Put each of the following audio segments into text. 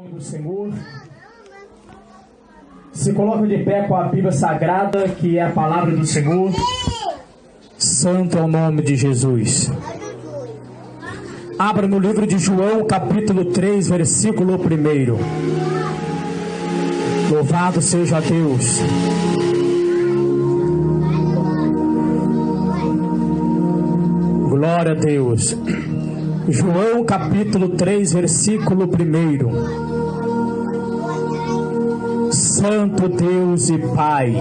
nome do Senhor. Se coloca de pé com a Bíblia Sagrada, que é a palavra do Senhor. Santo é o nome de Jesus. Abra no livro de João, capítulo 3, versículo 1. Louvado seja Deus. Glória a Deus. João capítulo 3, versículo 1. Santo Deus e Pai.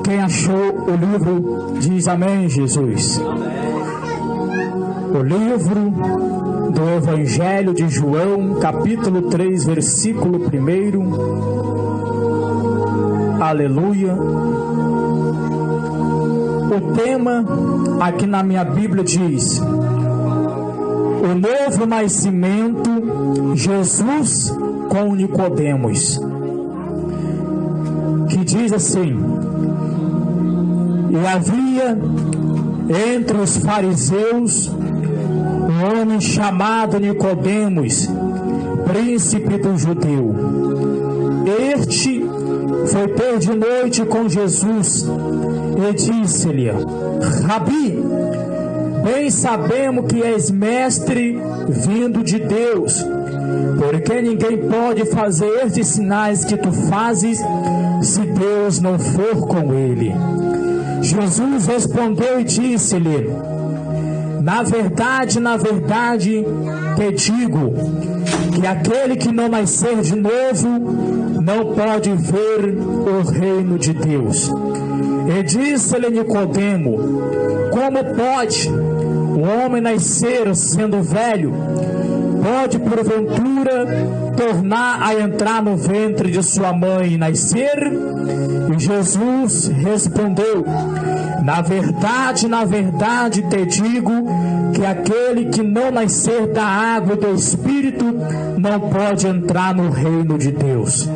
Quem achou o livro diz amém, Jesus. O livro do Evangelho de João, capítulo 3, versículo 1. Aleluia. O tema aqui na minha Bíblia diz: o novo nascimento, Jesus com Nicodemos. Que diz assim: e havia entre os fariseus um homem chamado Nicodemos, príncipe do judeu. Este foi ter de noite com Jesus e disse-lhe: Rabi, bem sabemos que és mestre vindo de Deus, porque ninguém pode fazer estes sinais que tu fazes se Deus não for com ele. Jesus respondeu e disse-lhe: na verdade, te digo que aquele que não nascer de novo não pode ver o reino de Deus. E disse-lhe Nicodemo: como pode o homem nascer sendo velho? Pode porventura tornar a entrar no ventre de sua mãe e nascer? E Jesus respondeu: na verdade te digo que aquele que não nascer da água e do Espírito não pode entrar no reino de Deus.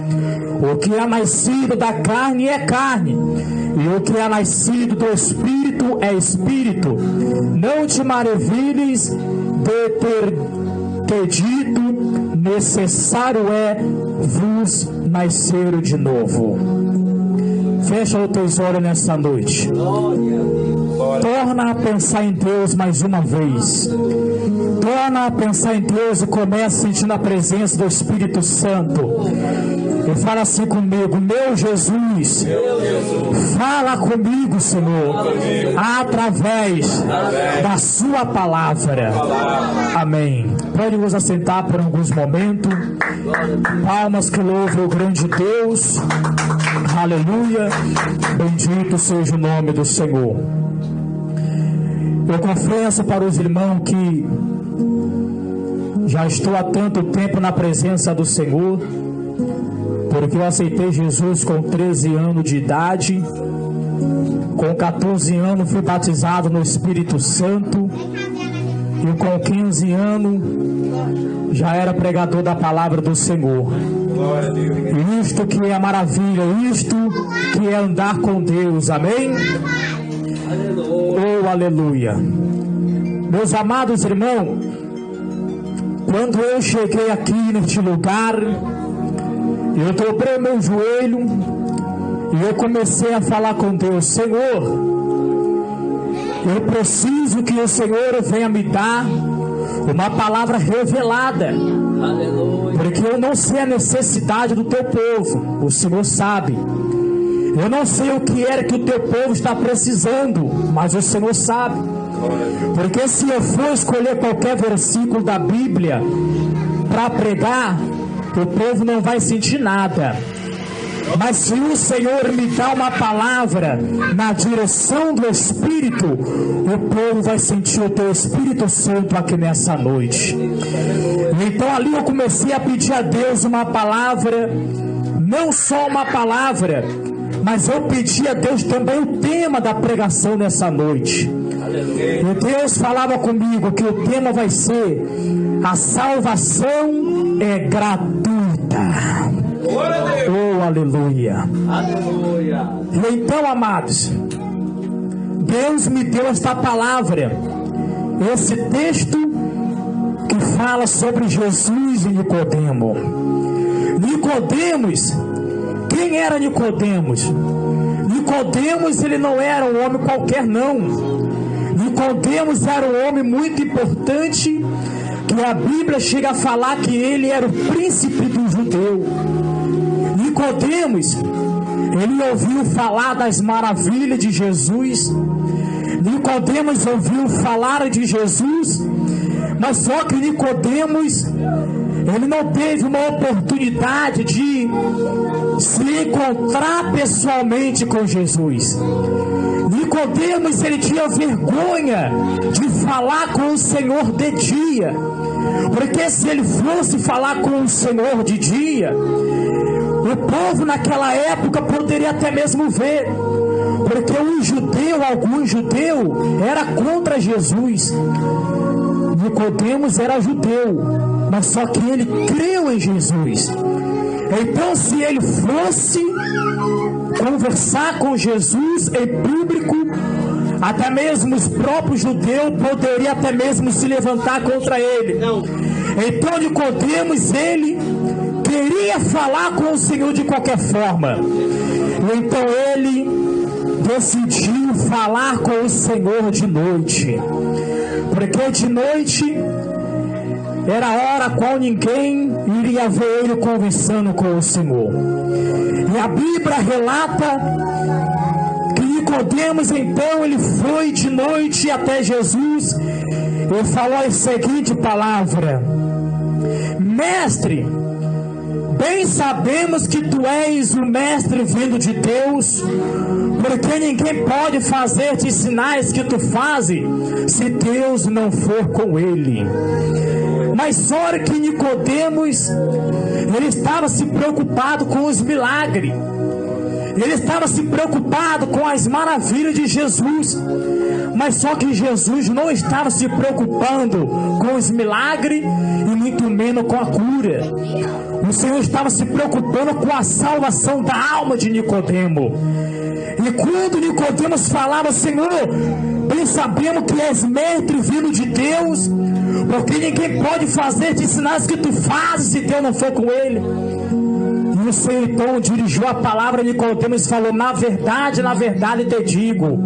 O que é nascido da carne é carne, e o que é nascido do Espírito é Espírito. Não te maravilhes de ter dito: necessário é vos nascer de novo. Fecha os teus olhos nessa noite. Torna a pensar em Deus mais uma vez. Torna a pensar em Deus e começa sentindo a presença do Espírito Santo. E fala assim comigo: meu Jesus, fala comigo, Senhor, através da sua palavra. Amém. Pode nos assentar por alguns momentos. Palmas que louvam o grande Deus. Aleluia. Bendito seja o nome do Senhor. Eu confesso para os irmãos que já estou há tanto tempo na presença do Senhor, porque eu aceitei Jesus com 13 anos de idade. Com 14 anos fui batizado no Espírito Santo, e com 15 anos já era pregador da palavra do Senhor. Isto que é maravilha, isto que é andar com Deus. Amém? Oh, aleluia. Meus amados irmãos, quando eu cheguei aqui neste lugar, eu dobrei meu joelho e eu comecei a falar com Deus: Senhor, eu preciso que o Senhor venha me dar uma palavra revelada. Aleluia. Porque eu não sei a necessidade do teu povo, o Senhor sabe. Eu não sei o que é que o teu povo está precisando, mas o Senhor sabe. Porque se eu for escolher qualquer versículo da Bíblia para pregar, o povo não vai sentir nada. Mas se o Senhor me dá uma palavra na direção do Espírito, o povo vai sentir o teu Espírito Santo aqui nessa noite. Então ali eu comecei a pedir a Deus uma palavra, não só uma palavra, mas eu pedi a Deus também o tema da pregação nessa noite. E Deus falava comigo que o tema vai ser: a salvação é gratuita. Oh, aleluia. Aleluia. E então, amados, Deus me deu esta palavra, esse texto que fala sobre Jesus e Nicodemo. Nicodemos, quem era Nicodemos? Nicodemos, ele não era um homem qualquer, não. Nicodemos era um homem muito importante, que a Bíblia chega a falar que ele era o príncipe do judeu. Nicodemos, ele ouviu falar das maravilhas de Jesus. Nicodemos ouviu falar de Jesus, mas só que Nicodemos, ele não teve uma oportunidade de se encontrar pessoalmente com Jesus. Nicodemos, ele tinha vergonha de falar com o Senhor de dia, porque se ele fosse falar com o Senhor de dia, o povo naquela época poderia até mesmo ver, porque algum judeu era contra Jesus. Nicodemos era judeu, mas só que ele creu em Jesus. Então, se ele fosse conversar com Jesus em público, até mesmo os próprios judeus poderiam até mesmo se levantar contra ele. Então, Nicodemos, ele queria falar com o Senhor de qualquer forma. Então ele decidiu falar com o Senhor de noite, porque de noite era a hora qual ninguém iria ver ele conversando com o Senhor. E a Bíblia relata que Nicodemos, então, ele foi de noite até Jesus e falou a seguinte palavra: Mestre, bem sabemos que tu és o mestre vindo de Deus, porque ninguém pode fazer-te sinais que tu fazes, se Deus não for com ele. Mas só que Nicodemos, ele estava se preocupado com os milagres, ele estava se preocupado com as maravilhas de Jesus, mas só que Jesus não estava se preocupando com os milagres e muito menos com a cura. O Senhor estava se preocupando com a salvação da alma de Nicodemo. E quando Nicodemos falava: Senhor, bem sabemos que és mestre vindo de Deus, porque ninguém pode fazer-te sinais que tu fazes se Deus não for com ele. E o Senhor então dirigiu a palavra a Nicodemos e falou: na verdade te digo,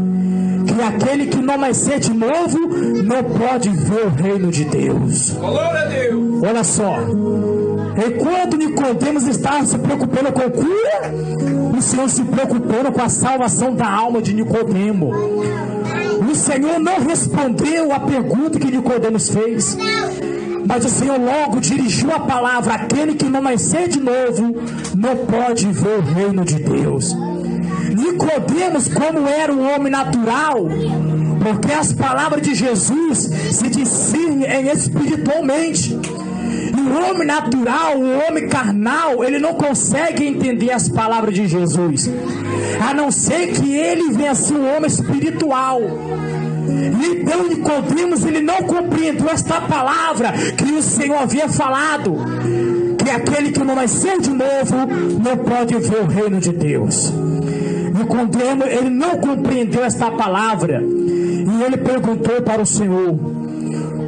que aquele que não nascer de novo não pode ver o reino de Deus. Glória a Deus. Olha só, enquanto Nicodemos estava se preocupando com a cura, o Senhor se preocupando com a salvação da alma de Nicodemo. O Senhor não respondeu a pergunta que Nicodemos fez, mas o Senhor logo dirigiu a palavra: aquele que não nascer de novo não pode ver o reino de Deus. Nicodemos, como era um homem natural, porque as palavras de Jesus se discernem espiritualmente, e o homem natural, o homem carnal, ele não consegue entender as palavras de Jesus, a não ser que ele venha ser um homem espiritual. Então Nicodemos, ele não compreendeu esta palavra que o Senhor havia falado, que aquele que não nascer de novo não pode ver o reino de Deus. Nicodemos, ele não compreendeu esta palavra, e ele perguntou para o Senhor: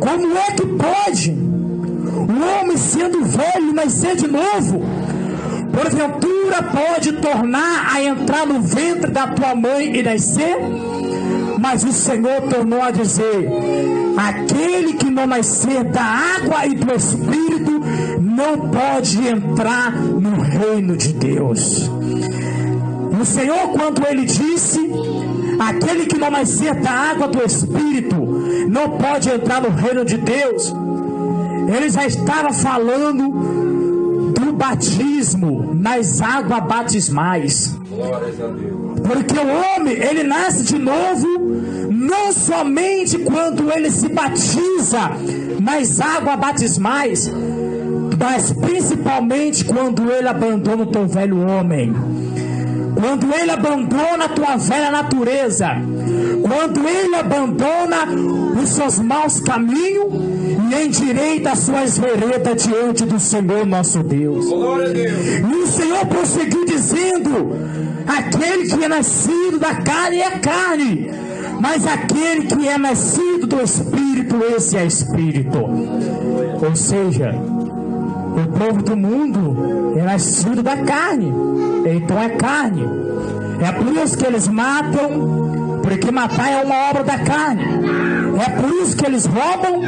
como é que pode um homem sendo velho nascer de novo? Porventura pode tornar a entrar no ventre da tua mãe e nascer? Mas o Senhor tornou a dizer: aquele que não nascer da água e do Espírito não pode entrar no reino de Deus. O Senhor, quando ele disse: aquele que não nascer da água do Espírito não pode entrar no reino de Deus, ele já estava falando do batismo nas águas batismais. Glórias a Deus. Porque o homem, ele nasce de novo não somente quando ele se batiza nas águas batismais, mas principalmente quando ele abandona o teu velho homem, quando ele abandona a tua velha natureza, quando ele abandona os seus maus caminhos e endireita as suas veredas diante do Senhor nosso Deus. Glória a Deus. E o Senhor prosseguiu dizendo: aquele que é nascido da carne é carne, Mas aquele que é nascido do Espírito, esse é Espírito. Ou seja, o povo do mundo é nascido da carne, então é carne. É por isso que eles matam, porque matar é uma obra da carne. É por isso que eles roubam,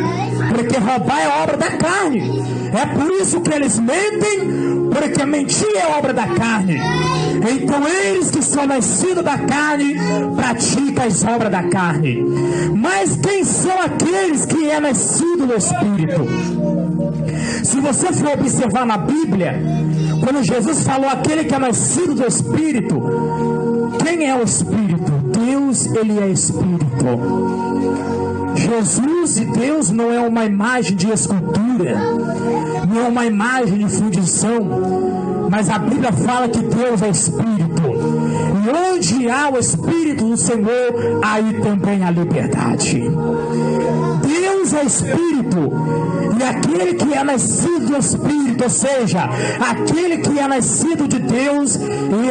porque roubar é obra da carne. É por isso que eles mentem, porque mentir é obra da carne. Então eles que são nascidos da carne praticam as obras da carne. Mas quem são aqueles que é nascido do Espírito? Se você for observar na Bíblia, quando Jesus falou aquele que é nascido do Espírito, quem é o Espírito? Deus, ele é Espírito. Jesus e Deus não é uma imagem de escultura, não é uma imagem de fundição, mas a Bíblia fala que Deus é Espírito. E onde há o Espírito do Senhor, aí também há liberdade. Deus é Espírito, e aquele que é nascido do Espírito, ou seja, aquele que é nascido de Deus,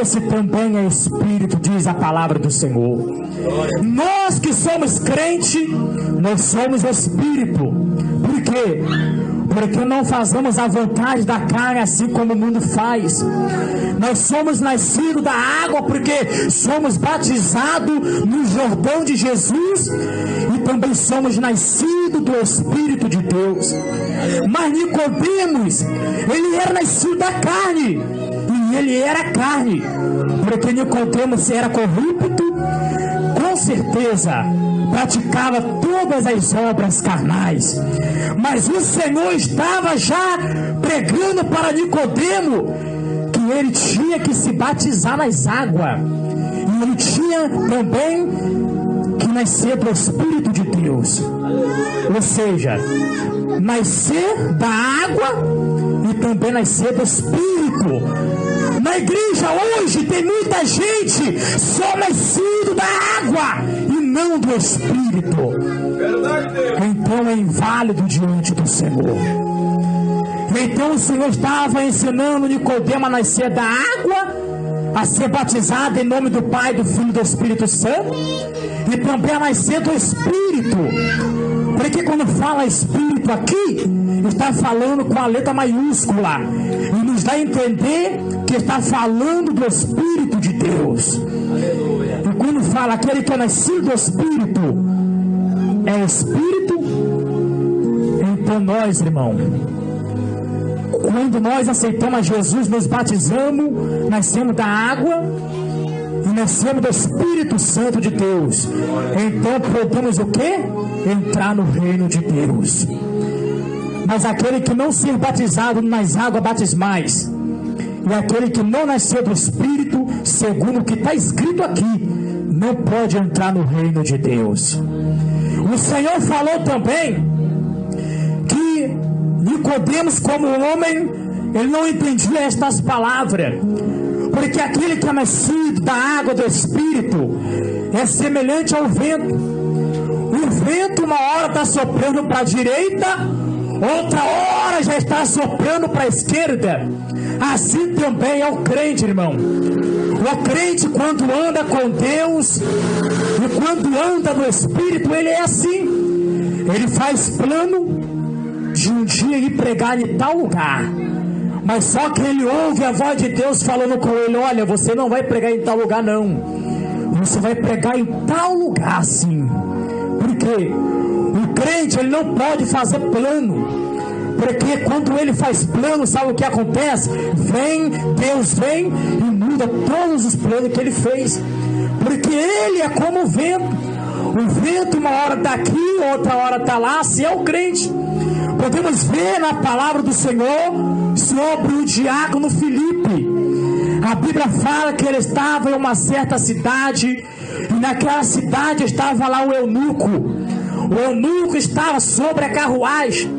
esse também é Espírito, diz a palavra do Senhor. Nós que somos crentes, nós somos Espírito. Por quê? Porque não fazemos a vontade da carne assim como o mundo faz. Nós somos nascidos da água porque somos batizados no Jordão de Jesus e também somos nascidos do Espírito de Deus. Mas Nicodemos, ele era nascido da carne e ele era carne, porque Nicodemos era corrupto, com certeza praticava todas as obras carnais. Mas o Senhor estava já pregando para Nicodemo que ele tinha que se batizar nas águas. E ele tinha também que nascer do Espírito de Deus. Ou seja, nascer da água e também nascer do Espírito. Na igreja hoje tem muita gente só nascido da água e não do Espírito. Então é inválido diante do Senhor. Então o Senhor estava ensinando Nicodemo a nascer da água, a ser batizado em nome do Pai, do Filho e do Espírito Santo, e também a nascer do Espírito. Porque quando fala Espírito aqui, está falando com a letra maiúscula e nos dá a entender que está falando do Espírito de Deus. E quando fala aquele que é nascido do Espírito é Espírito, então nós, irmão, quando nós aceitamos Jesus, nos batizamos, nascemos da água e nascemos do Espírito Santo de Deus. Então podemos o quê? Entrar no reino de Deus. Mas aquele que não ser batizado nas águas batismais e aquele que não nasceu do Espírito, segundo o que está escrito aqui, não pode entrar no reino de Deus. O Senhor falou também que Nicodemos, como homem, ele não entendia estas palavras, porque aquele que é nascido da água do Espírito é semelhante ao vento. O vento uma hora está soprando para a direita, outra hora já está soprando para a esquerda. Assim também é o crente, irmão. O crente, quando anda com Deus e quando anda no Espírito, ele é assim. Ele faz plano de um dia ir pregar em tal lugar, mas só que ele ouve a voz de Deus falando com ele: olha, você não vai pregar em tal lugar não, você vai pregar em tal lugar sim. Porque o crente, ele não pode fazer plano, porque quando ele faz plano, sabe o que acontece? Deus vem e muda todos os planos que ele fez, porque ele é como o vento. O vento uma hora está aqui, outra hora está lá. Assim é o crente. Podemos ver na palavra do Senhor sobre o diácono Filipe. A Bíblia fala que ele estava em uma certa cidade, e naquela cidade estava lá o eunuco. O eunuco estava sobre a carruagem,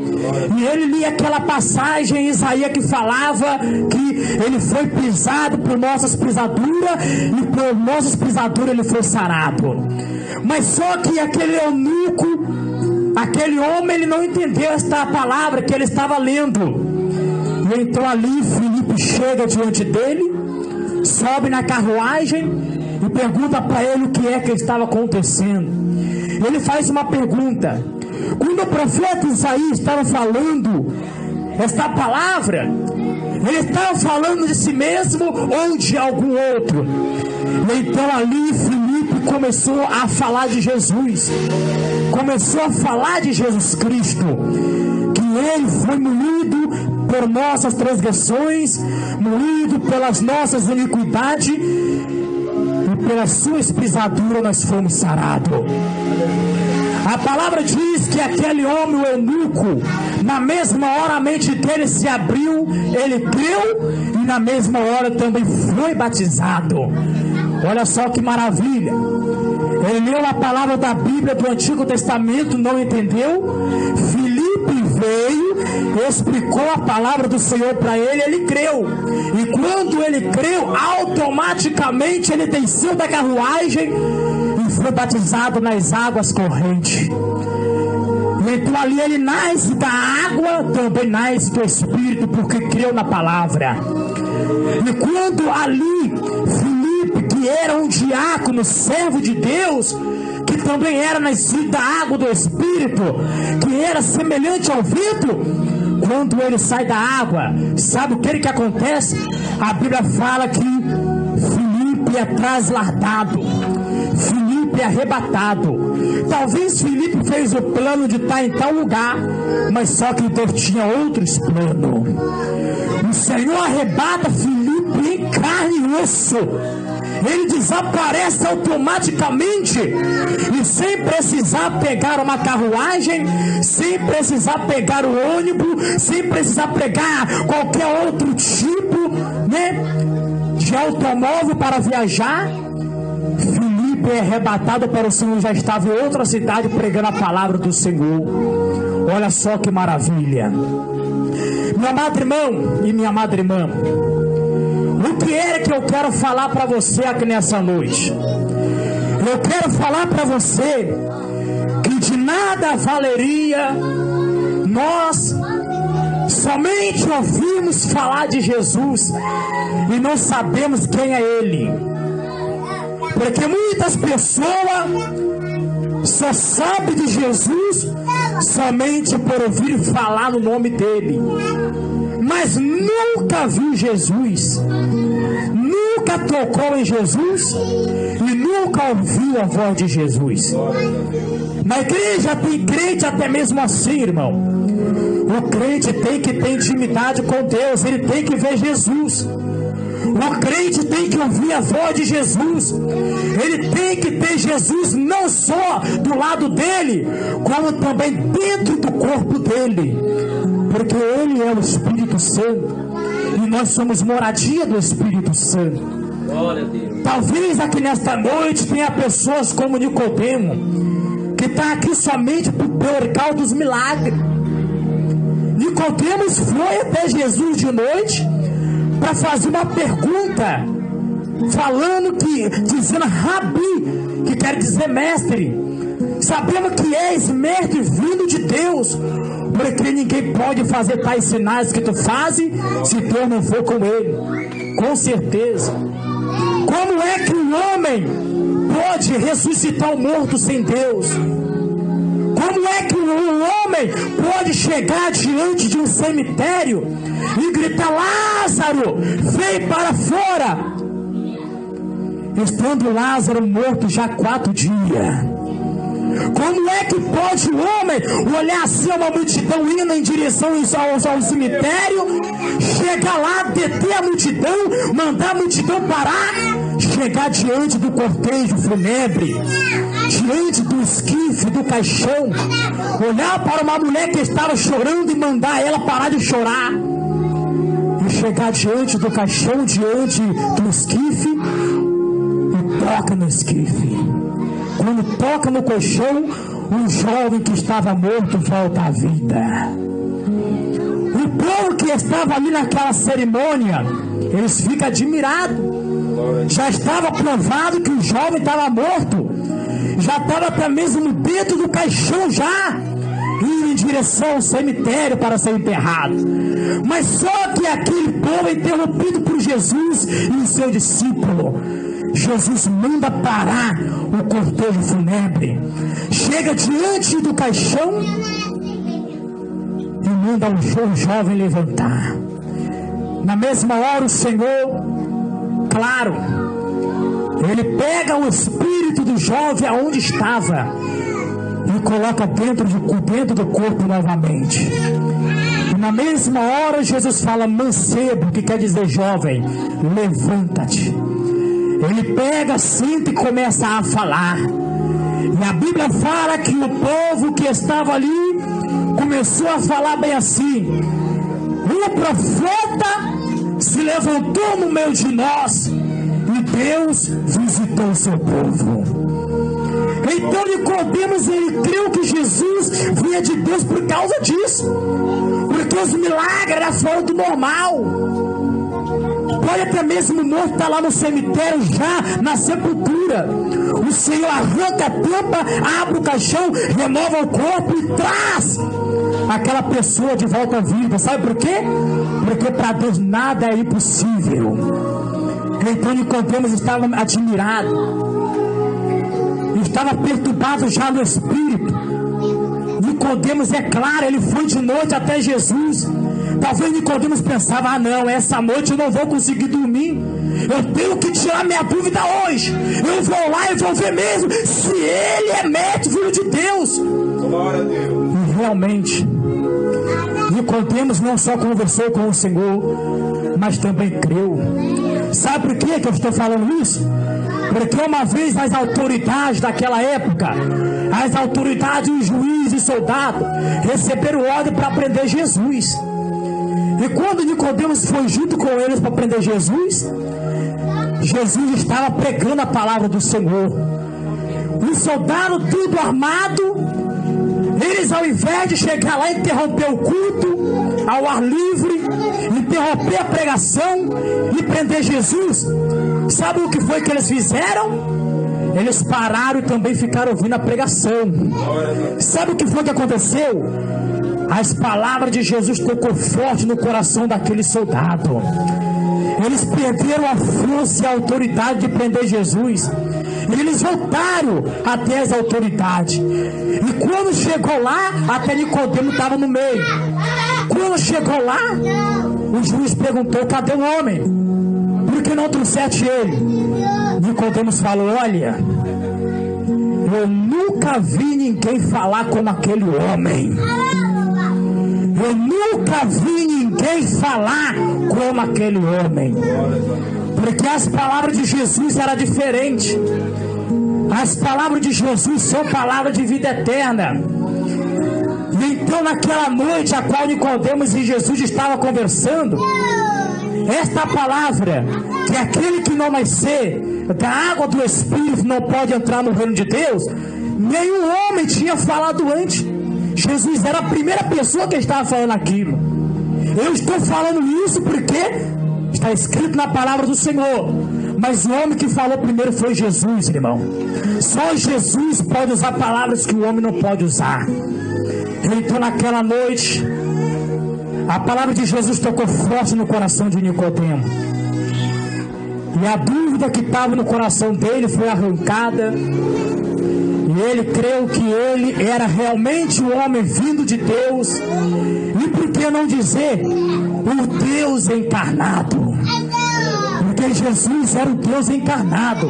e ele lia aquela passagem em Isaías que falava que ele foi pisado por nossas pisaduras, e por nossas pisaduras ele foi sarado. Mas só que aquele eunuco, aquele homem, ele não entendeu esta palavra que ele estava lendo. E então ali Filipe chega diante dele, sobe na carruagem e pergunta para ele o que é que estava acontecendo. Ele faz uma pergunta. Quando o profeta Isaías estava falando esta palavra, ele estava falando de si mesmo ou de algum outro? Então ali Filipe começou a falar de Jesus, começou a falar de Jesus Cristo, que ele foi moído por nossas transgressões, moído pelas nossas iniquidades, e pela sua pisaduras nós fomos sarados. A palavra diz que aquele homem, o eunuco, na mesma hora a mente dele se abriu, ele creu e na mesma hora também foi batizado. Olha só que maravilha. Ele leu a palavra da Bíblia do Antigo Testamento, não entendeu. Filipe veio, explicou a palavra do Senhor para ele, ele creu. E quando ele creu, automaticamente ele desceu da carruagem e foi batizado nas águas correntes. Então ali ele nasce da água, também nasce do Espírito, porque creu na palavra. E quando ali Filipe, que era um diácono, servo de Deus, que também era nascido da água do Espírito, que era semelhante ao vento, quando ele sai da água, sabe o que acontece? A Bíblia fala que Filipe é trasladado, Filipe é arrebatado. Talvez Filipe fez o plano de estar em tal lugar, mas só que Deus tinha outros planos. O Senhor arrebata Filipe em carne e osso. Ele desaparece automaticamente e sem precisar pegar uma carruagem, sem precisar pegar o ônibus, sem precisar pegar qualquer outro tipo, de automóvel para viajar. Filipe é arrebatado para o Senhor, já estava em outra cidade pregando a palavra do Senhor. Olha só que maravilha. Meu amado irmão e minha amada irmã, o que é que eu quero falar para você aqui nessa noite? Eu quero falar para você que de nada valeria nós somente ouvirmos falar de Jesus e não sabemos quem é Ele. Porque muitas pessoas só sabem de Jesus somente por ouvir falar no nome dele, mas nunca viu Jesus, nunca tocou em Jesus e nunca ouviu a voz de Jesus. Na igreja tem crente até mesmo assim, irmão. O crente tem que ter intimidade com Deus, ele tem que ver Jesus. O crente tem que ouvir a voz de Jesus. Ele tem que ter Jesus não só do lado dele, como também dentro do corpo dele. Porque Ele é o Espírito Santo e nós somos moradia do Espírito Santo. Talvez aqui nesta noite tenha pessoas como Nicodemo, que está aqui somente por causa dos milagres. Nicodemos foi até Jesus de noite para fazer uma pergunta, dizendo Rabi, que quer dizer mestre. Sabemos que és mestre vindo de Deus, porque ninguém pode fazer tais sinais que tu fazes se Deus não for com ele. Com certeza. Como é que um homem pode ressuscitar o morto sem Deus? Como é que um homem pode chegar diante de um cemitério e gritar: Lázaro, vem para fora, estando Lázaro morto já 4 dias? Como é que pode o homem olhar assim uma multidão indo em direção ao cemitério, chegar lá, deter a multidão, mandar a multidão parar, chegar diante do cortejo fúnebre, diante do esquife, do caixão, olhar para uma mulher que estava chorando e mandar ela parar de chorar, e chegar diante do caixão, diante do esquife, e toca no esquife? Quando toca no colchão, um jovem que estava morto volta à vida. O povo que estava ali naquela cerimônia, eles ficam admirados. Já estava provado que o jovem estava morto, já estava até mesmo dentro do caixão, já indo em direção ao cemitério para ser enterrado. Mas só que aquele povo é interrompido por Jesus e o seu discípulo, Jesus manda parar o cortejo fúnebre, chega diante do caixão e manda o jovem levantar. Na mesma hora o Senhor, claro, Ele pega o espírito do jovem aonde estava e coloca dentro do corpo novamente. E na mesma hora Jesus fala: mancebo, que quer dizer jovem, levanta-te. Ele pega, senta e começa a falar. E a Bíblia fala que o povo que estava ali começou a falar bem assim: o profeta se levantou no meio de nós e Deus visitou o seu povo. Então Nicodemos, ele creu que Jesus vinha de Deus por causa disso, porque os milagres eram fora do normal. Pode até mesmo o morto estar lá no cemitério, já na sepultura, o Senhor arranca a tampa, abre o caixão, remova o corpo e traz aquela pessoa de volta à vida. Sabe por quê? Porque para Deus nada é impossível. Então Nicodemos estava admirado, estava perturbado já no espírito. Nicodemos, é claro, ele foi de noite até Jesus. Talvez Nicodemos pensava: ah não, essa noite eu não vou conseguir dormir, eu tenho que tirar minha dúvida hoje, eu vou lá e vou ver mesmo se ele é mestre, filho de Deus. Glória a Deus. E realmente Nicodemos não só conversou com o Senhor, mas também creu. Sabe por que eu estou falando isso? Porque uma vez as autoridades daquela época, as autoridades, os juízes e soldados, receberam ordem para prender Jesus. E quando Nicodemos foi junto com eles para prender Jesus, Jesus estava pregando a palavra do Senhor. Os soldados, tudo armado, eles, ao invés de chegar lá e interromper o culto ao ar livre, interromper a pregação e prender Jesus, sabe o que foi que eles fizeram? Eles pararam e também ficaram ouvindo a pregação. Sabe o que foi que aconteceu? As palavras de Jesus tocou forte no coração daquele soldado. Eles perderam a força e a autoridade de prender Jesus. Eles voltaram até as autoridades. E quando chegou lá, até Nicodemo estava no meio. Quando chegou lá, o juiz perguntou: cadê o homem? Por que não trouxeste ele? Nicodemos falou: olha, eu nunca vi ninguém falar como aquele homem. Eu nunca vi ninguém falar como aquele homem. Porque as palavras de Jesus eram diferentes. As palavras de Jesus são palavras de vida eterna. E então naquela noite a qual Nicodemos e Jesus estavam conversando, esta palavra, que aquele que não nascer da água do Espírito não pode entrar no reino de Deus, nenhum homem tinha falado antes. Jesus era a primeira pessoa que estava falando aquilo. Eu estou falando isso porque está escrito na palavra do Senhor. Mas o homem que falou primeiro foi Jesus, irmão. Só Jesus pode usar palavras que o homem não pode usar. Então naquela noite, a palavra de Jesus tocou forte no coração de Nicodemo. E a dúvida que estava no coração dele foi arrancada. E ele creu que ele era realmente o homem vindo de Deus. E por que não dizer o Deus encarnado? Porque Jesus era o Deus encarnado.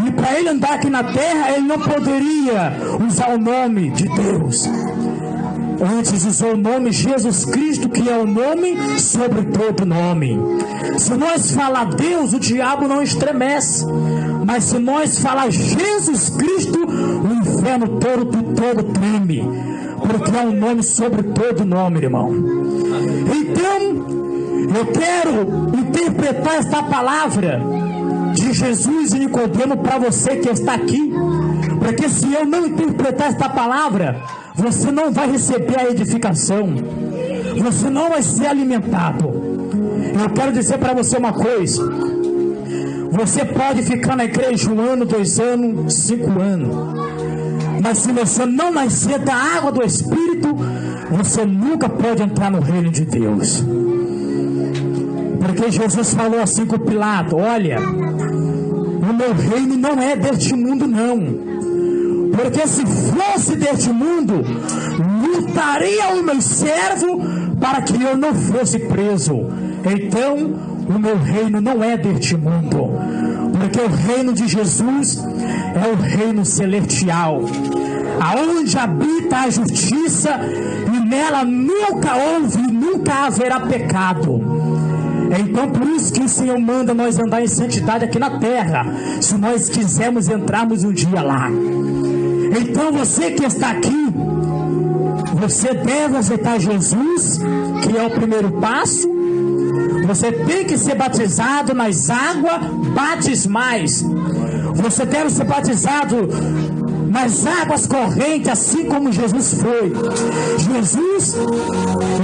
E para ele andar aqui na terra, ele não poderia usar o nome de Deus. Antes usou o nome Jesus Cristo, que é o nome sobre todo nome. Se nós falar Deus, o diabo não estremece. Mas se nós falar Jesus Cristo, o inferno todo treme. Porque é um nome sobre todo nome, irmão. Então, eu quero interpretar esta palavra de Jesus e Nicodemo para você que está aqui. Porque se eu não interpretar esta palavra, você não vai receber a edificação. Você não vai ser alimentado. Eu quero dizer para você uma coisa. Você pode ficar na igreja 1 ano, 2 anos, 5 anos. Mas se você não nascer da água do Espírito, você nunca pode entrar no reino de Deus. Porque Jesus falou assim com Pilato: olha, o meu reino não é deste mundo não. Porque se fosse deste mundo, lutaria o meu servo para que eu não fosse preso. Então, o meu reino não é deste mundo. Porque o reino de Jesus é o reino celestial, aonde habita a justiça, e nela nunca houve e nunca haverá pecado. Então por isso que o Senhor manda nós andar em santidade aqui na terra, se nós quisermos entrarmos um dia lá. Então você que está aqui, você deve aceitar Jesus, que é o primeiro passo. Você tem que ser batizado nas águas batismais. Você deve ser batizado nas águas correntes, assim como Jesus foi. Jesus,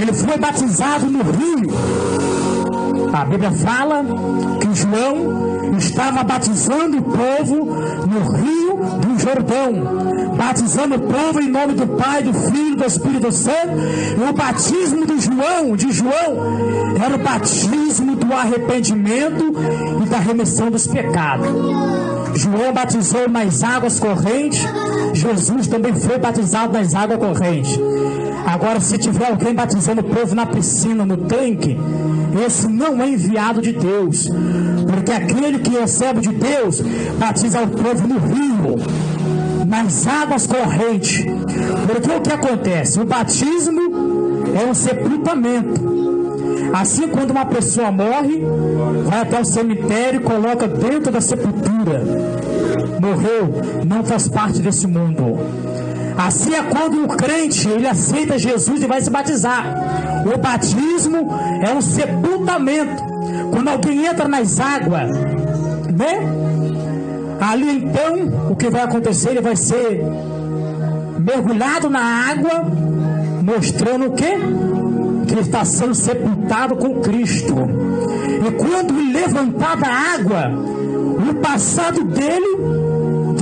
ele foi batizado no rio. A Bíblia fala que João estava batizando o povo no rio do Jordão, batizando o povo em nome do Pai, do Filho e do Espírito Santo. E o batismo de João era o batismo do arrependimento e da remissão dos pecados. João batizou nas águas correntes, Jesus também foi batizado nas águas correntes. Agora, se tiver alguém batizando o povo na piscina, no tanque, esse não é enviado de Deus, porque aquele que recebe de Deus batiza o povo no rio, nas águas correntes. Porque o que acontece? O batismo é um sepultamento. Assim, quando uma pessoa morre, vai até o cemitério e coloca dentro da sepultura. Morreu, não faz parte desse mundo. Assim é quando o crente, ele aceita Jesus e vai se batizar. O batismo é um sepultamento. Quando alguém entra nas águas, né? Ali então, o que vai acontecer? Ele vai ser mergulhado na água, mostrando o quê? Que ele está sendo sepultado com Cristo. E quando ele levantar da água, o passado dele,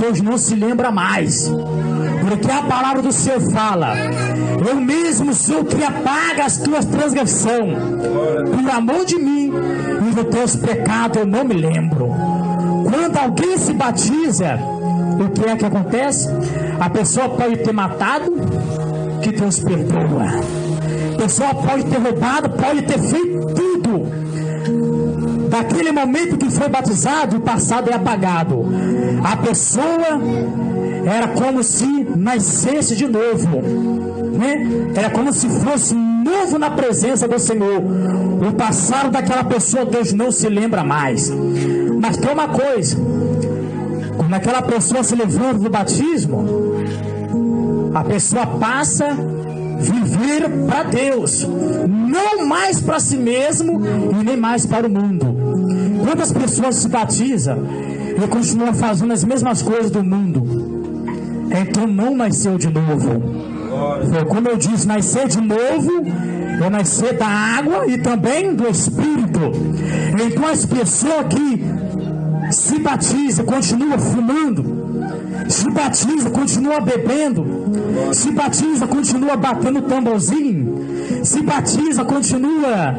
Deus não se lembra mais. Porque a palavra do Senhor fala: eu mesmo sou o que apaga as tuas transgressões, por amor de mim, e dos teus pecados eu não me lembro. Quando alguém se batiza, o que é que acontece? A pessoa pode ter matado, que Deus perdoa. A pessoa pode ter roubado, pode ter feito tudo. Daquele momento que foi batizado, o passado é apagado. A pessoa era como se nascesse de novo, né? Era como se fosse novo na presença do Senhor. O passado daquela pessoa, Deus não se lembra mais. Mas tem uma coisa: quando aquela pessoa se levanta do batismo, a pessoa passa a viver para Deus, não mais para si mesmo e nem mais para o mundo. Quantas pessoas se batizam e continuam fazendo as mesmas coisas do mundo? Então não nasceu de novo. Foi como eu disse, nascer de novo é nascer da água e também do Espírito. Então as pessoas que se batizam, continuam fumando, se batiza, continua bebendo, se batiza, continua batendo tamborzinho, se batiza, continua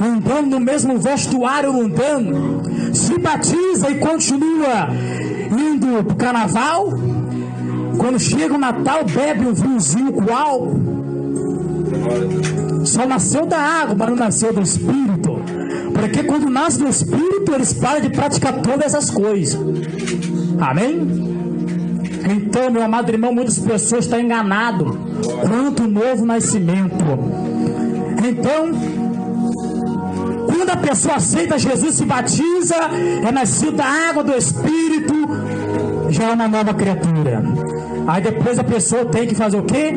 andando no mesmo vestuário mundano, se batiza e continua indo para o carnaval. Quando chega o Natal, bebe um vinhozinho com álcool. Só nasceu da água, mas não nasceu do Espírito. Porque quando nasce do Espírito, eles param de praticar todas essas coisas. Amém? Então, meu amado irmão, muitas pessoas estão enganadas quanto ao novo nascimento. Então, quando a pessoa aceita Jesus, se batiza, é nascido da água do Espírito, já é uma nova criatura. Aí depois a pessoa tem que fazer o quê?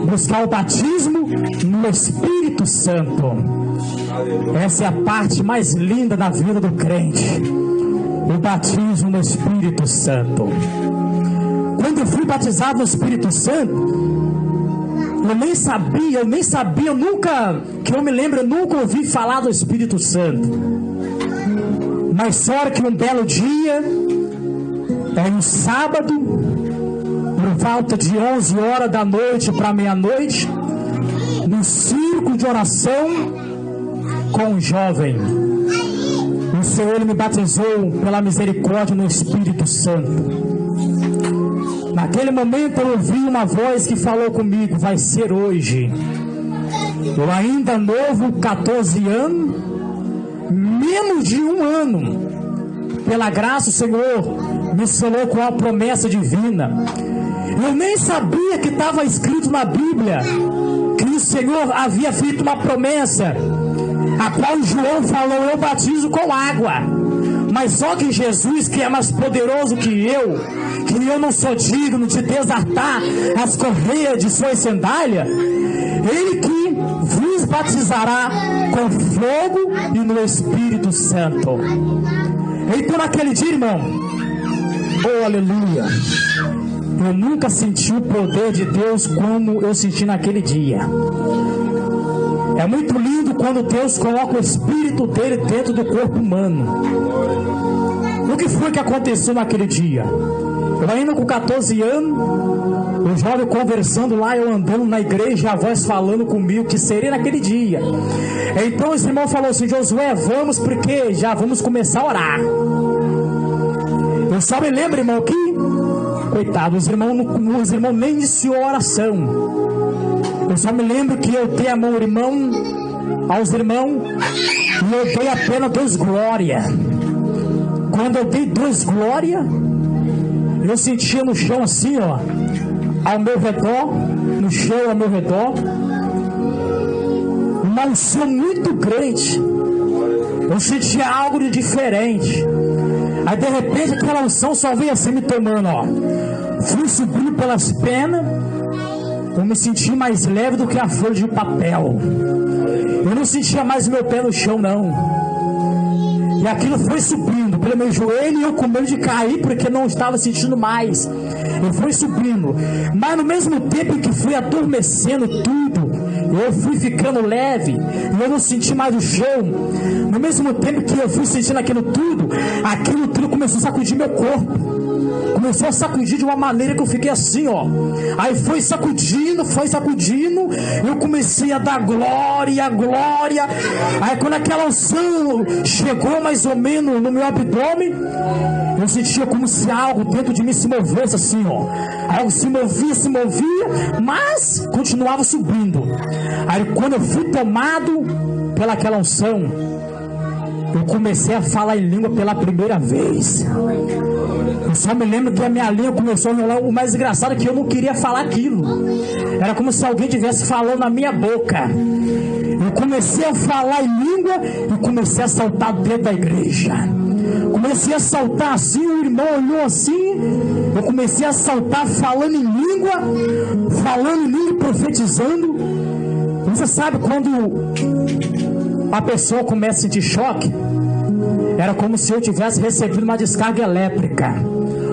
Buscar o batismo no Espírito Santo. Essa é a parte mais linda da vida do crente, o batismo no Espírito Santo. Quando eu fui batizado no Espírito Santo, eu nem sabia, nunca, que eu me lembro, eu nunca ouvi falar do Espírito Santo. Mas só que um belo dia, um sábado, por volta de 11 horas da noite para meia-noite, no círculo de oração com um jovem. O Senhor, Ele me batizou pela misericórdia no Espírito Santo. Naquele momento eu ouvi uma voz que falou comigo: vai ser hoje. Eu ainda novo, 14 anos, menos de um ano, pela graça do Senhor, me selou com a promessa divina. Eu nem sabia que estava escrito na Bíblia que o Senhor havia feito uma promessa, a qual João falou: eu batizo com água, mas só que Jesus, que é mais poderoso que eu não sou digno de desatar as correias de suas sandálias, Ele que vos batizará com fogo e no Espírito Santo. Então naquele dia, irmão, oh aleluia, eu nunca senti o poder de Deus como eu senti naquele dia. É muito lindo quando Deus coloca o Espírito dele dentro do corpo humano. O que foi que aconteceu naquele dia? Eu ainda com 14 anos, o jovem conversando lá, eu andando na igreja, a voz falando comigo que seria naquele dia. Então esse irmão falou assim: Josué, vamos, porque já vamos começar a orar. Eu só me lembro, irmão, que coitado, os irmãos nem iniciou a oração. Eu só me lembro que eu dei a mão aos irmãos e eu dei apenas 2 glórias. Quando eu dei 2 glórias, eu sentia no chão assim, ó, ao meu redor, no chão ao meu redor, uma unção muito grande. Eu sentia algo de diferente. Aí de repente aquela unção só veio assim me tomando, ó. Fui subindo pelas penas. Eu me senti mais leve do que a folha de papel. Eu não sentia mais meu pé no chão, não. E aquilo foi subindo pelo meu joelho e eu com medo de cair porque não estava sentindo mais. Eu fui subindo. Mas no mesmo tempo que fui adormecendo tudo, eu fui ficando leve e eu não senti mais o chão. No mesmo tempo que eu fui sentindo aquilo tudo começou a sacudir meu corpo. Começou a sacudir de uma maneira que eu fiquei assim, ó. Aí foi sacudindo, eu comecei a dar glória. Aí quando aquela unção chegou mais ou menos no meu abdômen, eu sentia como se algo dentro de mim se movesse assim, ó. Algo se movia, mas continuava subindo. Aí quando eu fui tomado pelaquela unção, eu comecei a falar em língua pela primeira vez. Eu só me lembro que a minha língua começou a enrolar. O mais engraçado é que eu não queria falar aquilo. Era como se alguém estivesse falando na minha boca. Eu comecei a falar em língua e comecei a saltar dentro da igreja. Comecei a saltar assim, o irmão olhou assim. Eu comecei a saltar falando em língua e profetizando. Você sabe quando a pessoa começa a sentir choque? Era como se eu tivesse recebido uma descarga elétrica,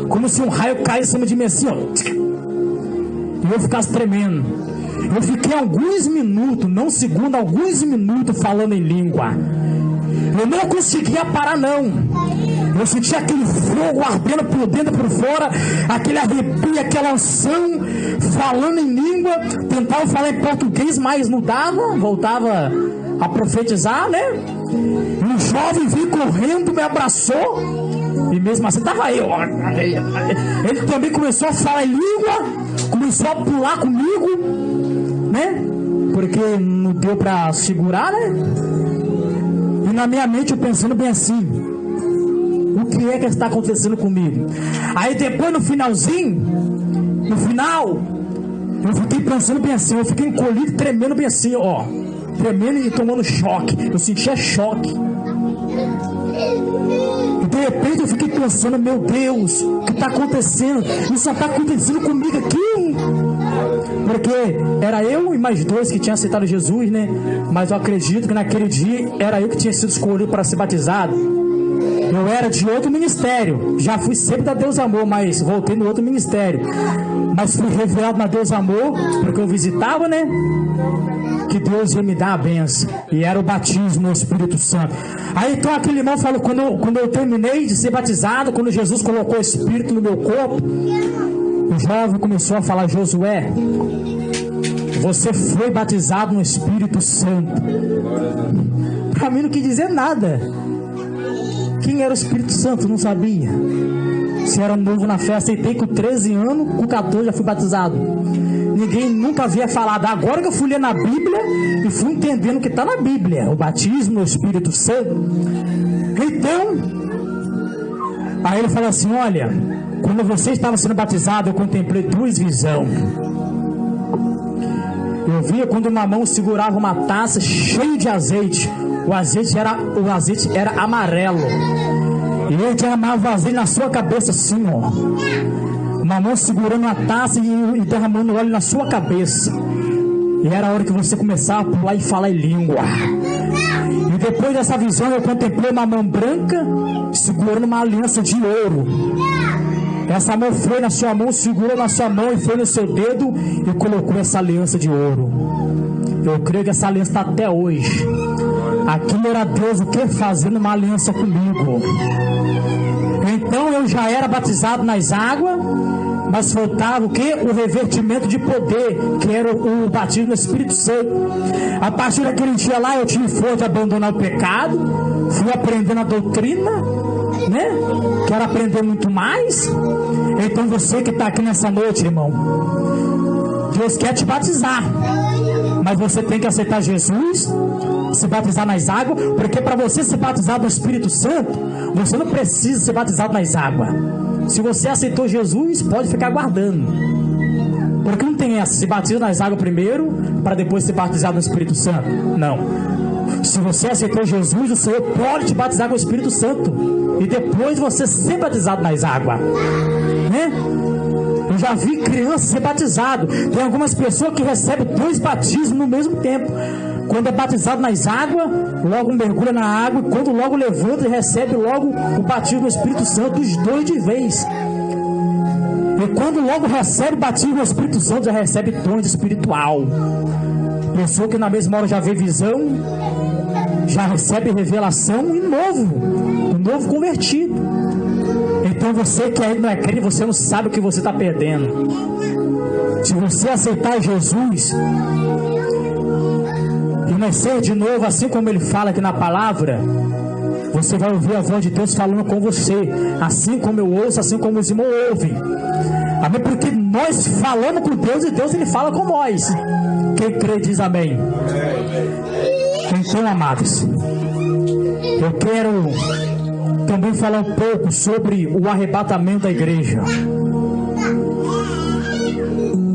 como se um raio caísse em cima de mim assim, ó, e eu ficasse tremendo. Eu fiquei alguns minutos, não segundos, alguns minutos falando em língua. Eu não conseguia parar, não. Eu sentia aquele fogo ardendo por dentro e por fora, aquele arrepio, aquela unção, falando em língua. Tentava falar em português, mas não dava, voltava a profetizar, né? Um jovem veio correndo, me abraçou, e mesmo assim estava eu. Ele também começou a falar em língua, começou a pular comigo, né? Porque não deu para segurar, né? E na minha mente eu pensando bem assim: o que é que está acontecendo comigo? Aí depois no final, eu fiquei pensando bem assim, eu fiquei encolhido, tremendo bem assim, ó. Tremendo e tomando choque. Eu sentia choque. E de repente eu fiquei pensando: meu Deus, o que está acontecendo? Isso só está acontecendo comigo aqui. Porque era eu e mais 2 que tinham aceitado Jesus, né? Mas eu acredito que naquele dia era eu que tinha sido escolhido para ser batizado. Eu era de outro ministério. Já fui sempre da Deus Amor, mas voltei no outro ministério. Mas fui revelado na Deus Amor, porque eu visitava, né? Que Deus ia me dar a benção. E era o batismo no Espírito Santo. Aí então aquele irmão falou: quando eu terminei de ser batizado, quando Jesus colocou o Espírito no meu corpo, o jovem começou a falar: Josué, você foi batizado no Espírito Santo. Para mim não quis dizer nada. quem era o Espírito Santo, não sabia. Se era novo na fé, aceitei com 13 anos, com 14 já fui batizado. Ninguém nunca havia falado. Agora que eu fui ler na Bíblia e fui entendendo o que está na Bíblia, o batismo no Espírito Santo. Então, aí ele fala assim: olha, quando você estava sendo batizado, eu contemplei duas visões. Eu via quando uma mão segurava uma taça cheia de azeite. O azeite era amarelo. E ele derramava o azeite na sua cabeça assim, ó. Uma mão segurando a taça e derramando óleo na sua cabeça. E era a hora que você começava a pular e falar em língua. E depois dessa visão eu contemplei uma mão branca segurando uma aliança de ouro. Essa mão foi na sua mão, segurou na sua mão e foi no seu dedo e colocou essa aliança de ouro. Eu creio que essa aliança está até hoje. Aquilo era Deus o que? Fazendo uma aliança comigo. Então eu já era batizado nas águas, mas faltava o que? O revertimento de poder, que era o batismo no Espírito Santo. A partir daquele dia lá eu tive força de abandonar o pecado, fui aprendendo a doutrina, né? Quero aprender muito mais. Então você que está aqui nessa noite, irmão, Deus quer te batizar, mas você tem que aceitar Jesus, se batizar nas águas, porque para você ser batizado no Espírito Santo, você não precisa ser batizado nas águas. Se você aceitou Jesus, pode ficar aguardando, porque não tem essa, se batiza nas águas primeiro, para depois ser batizado no Espírito Santo. Não. Se você aceitou Jesus, o Senhor pode te batizar com o Espírito Santo, e depois você ser batizado nas águas, né? Eu já vi crianças ser batizado. Tem algumas pessoas que recebem 2 batismos no mesmo tempo. Quando é batizado nas águas, logo mergulha na água, e quando logo levanta, recebe logo o batismo do Espírito Santo, os 2 de vez. E quando logo recebe o batismo do Espírito Santo, já recebe dom espiritual. Pessoa que na mesma hora já vê visão, já recebe revelação, e novo convertido. Então você que ainda não é crente, você não sabe o que você está perdendo. Se você aceitar Jesus e nascer de novo, assim como ele fala aqui na palavra, você vai ouvir a voz de Deus falando com você, assim como eu ouço, assim como os irmãos ouvem. Amém? Porque nós falamos com Deus e Deus ele fala com nós. Quem crê diz amém. Então, amados, eu quero também falar um pouco sobre o arrebatamento da igreja.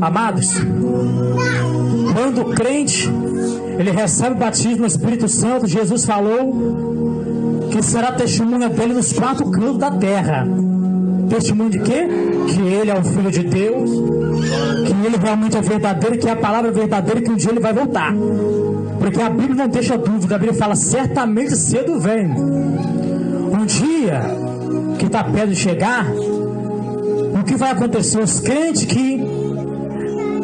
Amados, quando o crente ele recebe o batismo no Espírito Santo, Jesus falou que será testemunha dele nos 4 cantos da terra. Testemunho de quê? Que ele é o Filho de Deus, que ele realmente é verdadeiro, que a palavra é verdadeira, que um dia ele vai voltar. Porque a Bíblia não deixa dúvida. A Bíblia fala: certamente cedo vem. Um dia que está perto de chegar, o que vai acontecer? Os crentes que,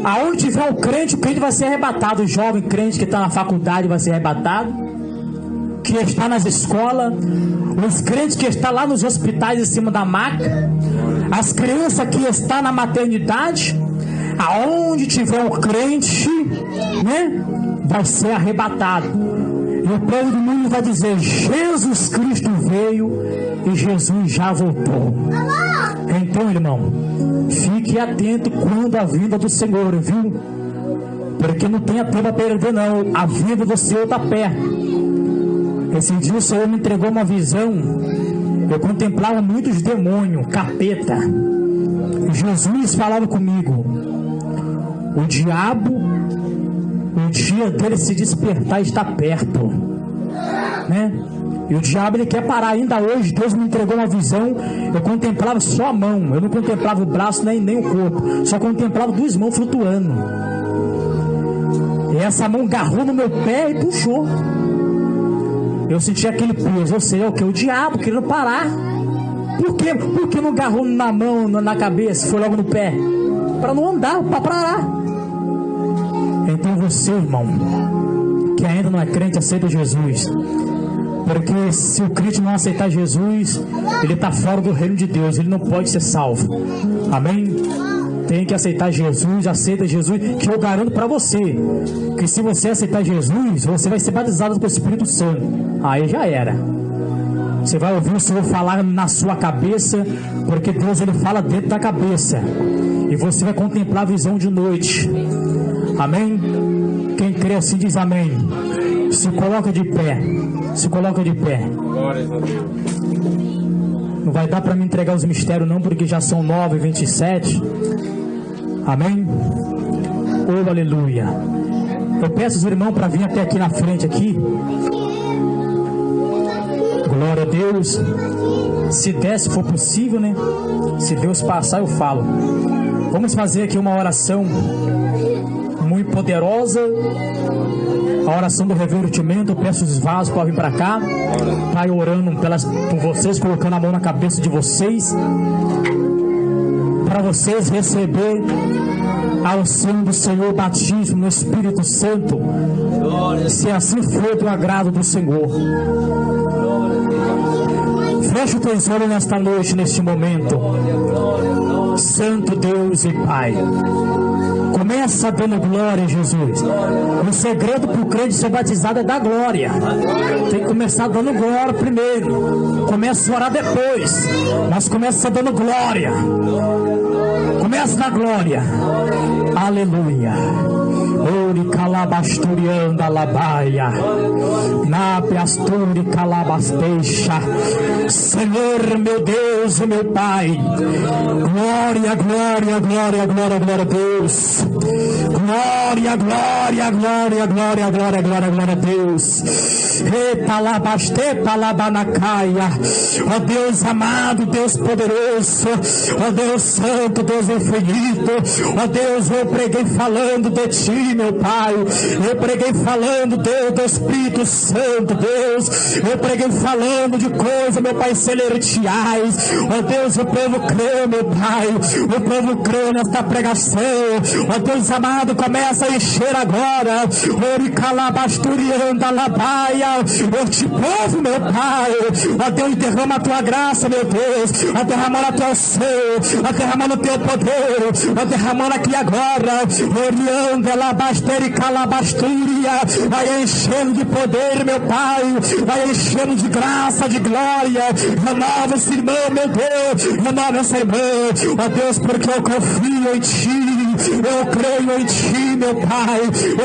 aonde tiver o crente vai ser arrebatado. O jovem crente que está na faculdade vai ser arrebatado, que está nas escolas, os crentes que estão lá nos hospitais em cima da maca, as crianças que estão na maternidade, aonde tiver um crente, né, vai ser arrebatado. E o povo do mundo vai dizer: Jesus Cristo veio e Jesus já voltou. Então, irmão, fique atento quando a vinda do Senhor, viu? Porque não tenha tempo a perder, não. A vinda do Senhor está perto. Esse dia o Senhor me entregou uma visão. Eu contemplava muitos demônios, capeta. E Jesus falava comigo: o diabo, o dia dele se despertar está perto, né? E o diabo ele quer parar. Ainda hoje Deus me entregou uma visão. Eu contemplava só a mão, eu não contemplava o braço nem o corpo, só contemplava 2 mãos flutuando. E essa mão agarrou no meu pé e puxou. Eu senti aquele peso. Eu sei o que? O diabo querendo parar. Por quê? Porque não agarrou na mão, na cabeça, foi logo no pé, para não andar, para parar. Então você, irmão, que ainda não é crente, aceita Jesus. Porque se o crente não aceitar Jesus, ele está fora do reino de Deus, ele não pode ser salvo. Amém? Tem que aceitar Jesus, aceita Jesus, que eu garanto para você, que se você aceitar Jesus, você vai ser batizado com o Espírito Santo. Aí já era. Você vai ouvir o Senhor falar na sua cabeça, porque Deus ele fala dentro da cabeça. E você vai contemplar a visão de noite. Amém? Quem crê assim diz amém. Se coloca de pé. Se coloca de pé. Não vai dar para me entregar os mistérios não, porque já são 9h27. Amém? Oh, aleluia. Eu peço os irmãos para vir até aqui na frente aqui. Glória a Deus. Se der, se for possível, né? Se Deus passar, eu falo. Vamos fazer aqui uma oração muito poderosa. A oração do revertimento. Eu peço os vasos para vir para cá. Pai, orando por vocês, colocando a mão na cabeça de vocês, para vocês receber a unção do Senhor, batismo no Espírito Santo, se assim for do agrado do Senhor. Feche os teus olhos nesta noite, neste momento. Santo Deus e Pai, começa dando glória a Jesus. O segredo para o crente ser batizado é dar glória. Tem que começar dando glória primeiro. Começa a orar depois, mas começa dando glória. Começa na glória. Aleluia. Ori calabasturianda labaia. Nabe asturi calabasteixa. Senhor, meu Deus e meu Pai. Glória, glória, glória, glória, glória a Deus. Glória, glória, glória, glória, glória, glória, glória a Deus. Etalabaste palabanacaia. Ó Deus amado, Deus poderoso. Ó Deus santo, Deus infinito. Ó Deus, eu preguei falando de Ti, meu Pai. Eu preguei falando, Deus, do Espírito Santo, Deus. Eu preguei falando de coisas, meu Pai, celestiais. Ó Deus, o povo crê, meu Pai. O povo crê nesta pregação. Ó Deus amado, começa a encher agora. Oricalabasturianda labaia. Este povo, meu Pai. Ó Deus, derrama a Tua graça, meu Deus. Ó, derramando a Tua unção. Ó, derramando o Teu poder. Ó, derramando aqui agora. Orianda labasteri calabastúria. Vai enchendo de poder, meu Pai. Vai enchendo de graça, de glória. Renova esse irmão, meu Deus. Renova essa irmã. Ó Deus, porque eu confio em Ti. Eu creio em Ti, meu Pai.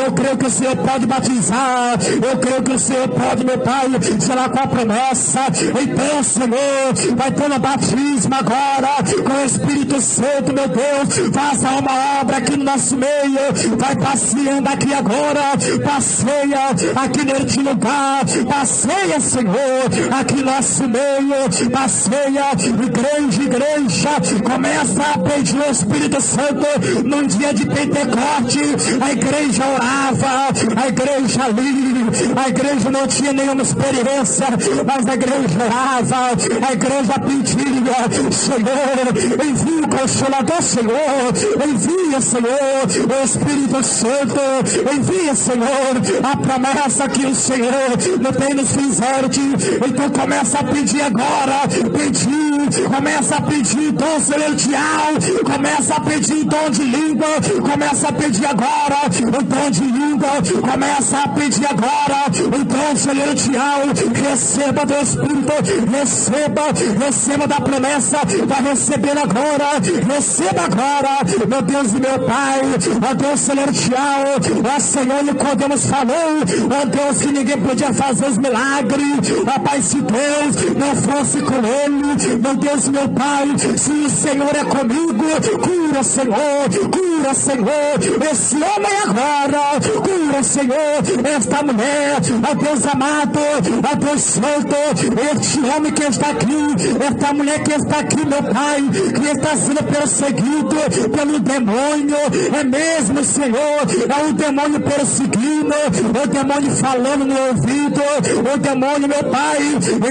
Eu creio que o Senhor pode batizar. Eu creio que o Senhor pode, meu Pai, sei lá qual a promessa. Então, Senhor, vai ter um batismo agora com o Espírito Santo, meu Deus. Faça uma obra aqui no nosso meio. Vai passeando aqui agora. Passeia aqui neste lugar. Passeia, Senhor, aqui no nosso meio. Passeia, igreja, igreja. Começa a pedir o Espírito Santo. Num dia de Pentecoste, a igreja orava, a igreja lia, a igreja não tinha nenhuma experiência, mas a igreja orava, a igreja pedia: Senhor, envia o Consolador, Senhor, envia, Senhor, o Espírito Santo, envia, Senhor, a promessa que o Senhor não tem nos fizeram. Então começa a pedir agora, começa a pedir dom celestial, começa a pedir dom de língua, começa a pedir agora o dom de língua, começa a pedir agora o dom celestial. Receba do Espírito, receba da promessa, vai receber agora, receba agora, meu Deus e meu Pai, ó Deus celestial. Ó Senhor, Nicodemos falou, ó Deus, que ninguém podia fazer os milagres, ó Pai, se Deus não fosse com ele, meu Deus e meu Pai, se o Senhor é comigo, cura, Senhor, cura, Senhor, esse homem agora, cura, Senhor, esta mulher, ó Deus amado, ó Deus santo, este homem que está aqui, esta mulher que está aqui, meu Pai, que está sendo perseguido pelo demônio, é mesmo, Senhor, é o demônio perseguindo, o demônio falando no ouvido, o demônio, meu Pai,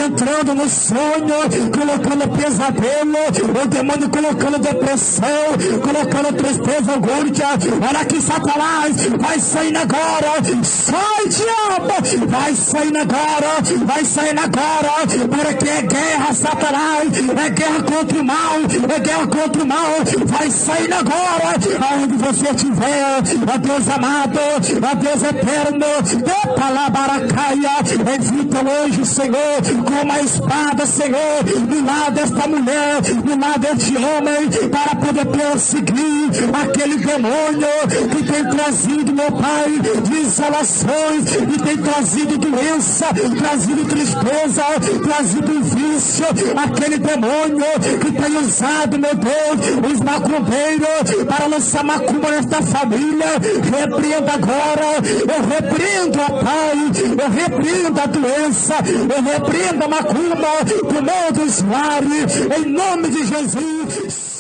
entrando no sonho, colocando pesadelo, o demônio colocando depressão, colocando tristeza, angústia. Olha aqui, Satanás, vai saindo agora, sai, diabo! diabo, vai saindo agora, porque é guerra, Satanás, é guerra contra o mal, vai saindo agora, aonde você estiver, ó Deus amado, ó Deus eterno, envia teu anjo, Senhor, com uma espada, Senhor, do lado desta mulher, do lado deste homem, para poder perseguir aquele demônio que tem trazido, meu Pai, desolações, que tem trazido doença, trazido tristeza, trazido vício, aquele demônio que tem usado, meu Deus, os macumbeiros para lançar macumba nesta família. Repreenda agora, eu repreendo, ó Pai, eu repreendo a doença, eu repreendo a macumba do meio dos lares, em nome de Jesus.